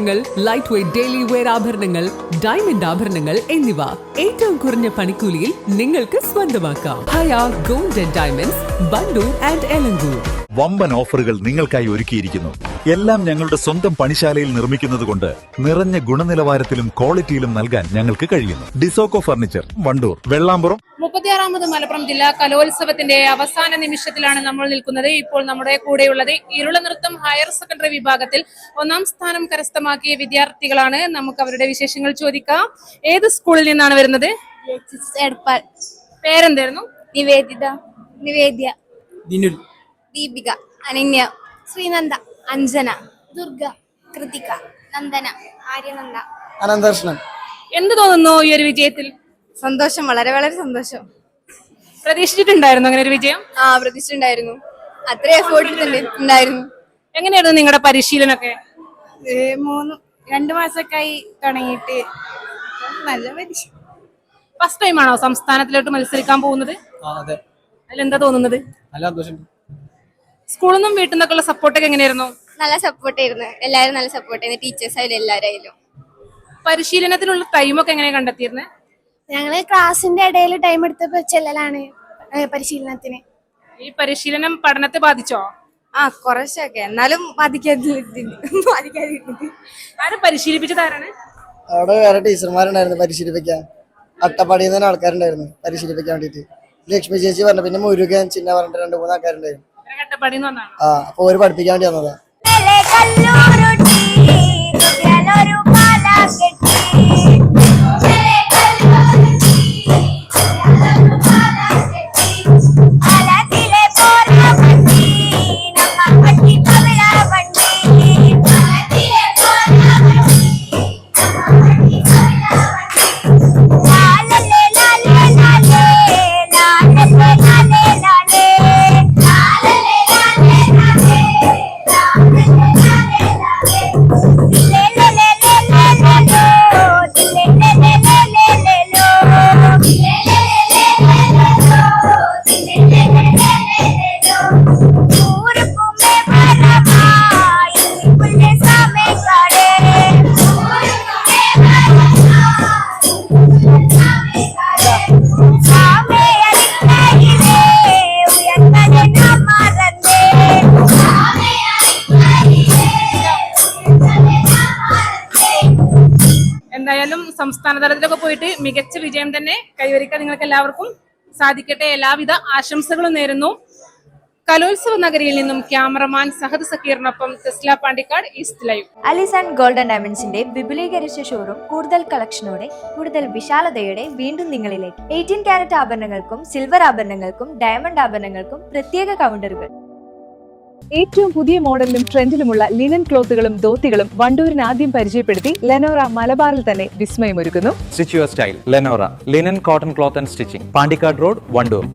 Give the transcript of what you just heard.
വസ്ത്രങ്ങൾ, light weight daily wear ആഭരണങ്ങൾ, diamond ആഭരണങ്ങൾ എന്നിവ ഏറ്റവും കുറഞ്ഞ പണിക്കൂലിയിൽ നിങ്ങൾക്ക് സ്വന്തമാക്കാം. Haya gold and diamonds, Bandoor and Elankur. വമ്പൻ ഓഫറുകൾ നിങ്ങൾക്കായി ഒരുക്കിയിരിക്കുന്നു. എല്ലാം ഞങ്ങളുടെ സ്വന്തം പണിശാലയിൽ നിർമ്മിക്കുന്നത് കൊണ്ട് നിറഞ്ഞ ഗുണനിലവാരത്തിലും ക്വാളിറ്റിയിലും നൽകാൻ ഞങ്ങൾക്ക് കഴിയുന്നു. ഡിസോക്കോ ഫർണിച്ചർ, വണ്ടൂർ, വെള്ളാമ്പുറം. 36ാമത് മലപ്പുറം ജില്ലാ കലോത്സവത്തിന്റെ അവസാന നിമിഷത്തിലാണ് നമ്മൾ നിൽക്കുന്നത്. ഇപ്പോൾ നമ്മുടെ കൂടെയുള്ളത് ഇരുള നൃത്തം ഹയർ സെക്കൻഡറി വിഭാഗത്തിൽ 1ാം സ്ഥാനം കരസ്ഥമാക്കിയ വിദ്യാർത്ഥികളാണ്. നമുക്ക് അവരുടെ വിശേഷങ്ങൾ ചോദിക്കാം. ഏത് സ്കൂളിൽ നിന്നാണ് വരുന്നത്? പേരെന്തായിരുന്നു? നിവേദ്യ, ദീപിക, അനന്യ, ശ്രീനന്ദ, അഞ്ജന, ദുർഗ, കൃതിക, നന്ദന, ആര്യനന്ദ, അനന്തകൃഷ്ണൻ. എന്ത് തോന്നുന്നു ഈ ഒരു വിജയത്തിൽ? സന്തോഷം, വളരെ വളരെ സന്തോഷം. പ്രതീക്ഷിച്ചിട്ടുണ്ടായിരുന്നു അങ്ങനെ ഒരു വിജയം? പ്രതീക്ഷിച്ചിട്ടുണ്ടായിരുന്നു. അത്ര എഫേർട്ട് ഉണ്ടായിരുന്നു. എങ്ങനെയായിരുന്നു നിങ്ങളുടെ പരിശീലനമൊക്കെ? 2 മാസമൊക്കെയായി തുടങ്ങിയിട്ട് നല്ല പരിശീലനം. ഫസ്റ്റ് ടൈം ആണോ സംസ്ഥാനത്തിലോട്ട് മത്സരിക്കാൻ പോകുന്നത്? അതെ. അതിലെന്താ തോന്നുന്നത്? നല്ല സന്തോഷം. സ്കൂളിൽ നിന്നും വീട്ടിൽ നിന്നൊക്കെ സപ്പോർട്ടൊക്കെ എങ്ങനെയായിരുന്നു? നല്ല സപ്പോർട്ടായിരുന്നു. എല്ലാവരും നല്ല സപ്പോർട്ടായിരുന്നു. ടീച്ചേഴ്സ് ആയാലും എല്ലാവരും. പരിശീലനത്തിനുള്ള ടൈമൊക്കെ എങ്ങനെ കണ്ടെത്തിയിരുന്നേ? ഞങ്ങള് ക്ലാസ്സിന്റെ ഇടയിൽ ടൈം എടുത്തപ്പോ ചെല്ലലാണ് പരിശീലനത്തിന്. ഈ പരിശീലനം പഠനത്തെ ബാധിച്ചോ? കുറച്ചൊക്കെ, എന്നാലും ആരും പരിശീലിപ്പിച്ചതാരാണ്? അവിടെ വേറെ ടീച്ചർമാരുണ്ടായിരുന്നു പരിശീലിപ്പിക്കാൻ. അട്ടപ്പാടിയിൽ നിന്ന് ആൾക്കാരുണ്ടായിരുന്നു പരിശീലിപ്പിക്കാൻ വേണ്ടിട്ട്. ലക്ഷ്മി ചേച്ചി പറഞ്ഞു, പിന്നെ മുരുകൻ ചിന്ന പറഞ്ഞിട്ട് 2-3 ആൾക്കാരുണ്ടായിരുന്നു. അപ്പൊ ഒരു പഠിപ്പിക്കാൻ വേണ്ടി വന്നതാ. എന്തായാലും സംസ്ഥാന തലത്തിലൊക്കെ പോയിട്ട് മികച്ച വിജയം തന്നെ കൈവരിക്കാൻ നിങ്ങൾക്ക് എല്ലാവർക്കും സാധിക്കട്ടെ. എല്ലാവിധ ആശംസകളും നേരുന്നു. കലോത്സവ നഗരിയിൽ നിന്നും ക്യാമറമാൻ സഹദ് സക്കീറിനൊപ്പം Tesla Pandikkad, east live. Alison golden ഡയമണ്ട്സിന്റെ വിപുലീകരിച്ച ഷോറൂം കൂടുതൽ കളക്ഷനോടെ, കൂടുതൽ വിശാലതയോടെ വീണ്ടും നിങ്ങളിലേക്ക്. 18 കാരറ്റ് ആഭരണങ്ങൾക്കും സിൽവർ ആഭരണങ്ങൾക്കും ഡയമണ്ട് ആഭരണങ്ങൾക്കും പ്രത്യേക കൗണ്ടറുകൾ. ഏറ്റവും പുതിയ മോഡലിലും ട്രെൻഡിലുമുള്ള ലിനൻ ക്ലോത്തുകളും ധോത്തികളും വണ്ടൂരിന് ആദ്യം പരിചയപ്പെടുത്തി ലെനോറ മലബാറിൽ തന്നെ വിസ്മയമൊരുക്കുന്നു. Stitch your style Lenora linen cotton cloth and stitching, Pandikkad road, Wandoor.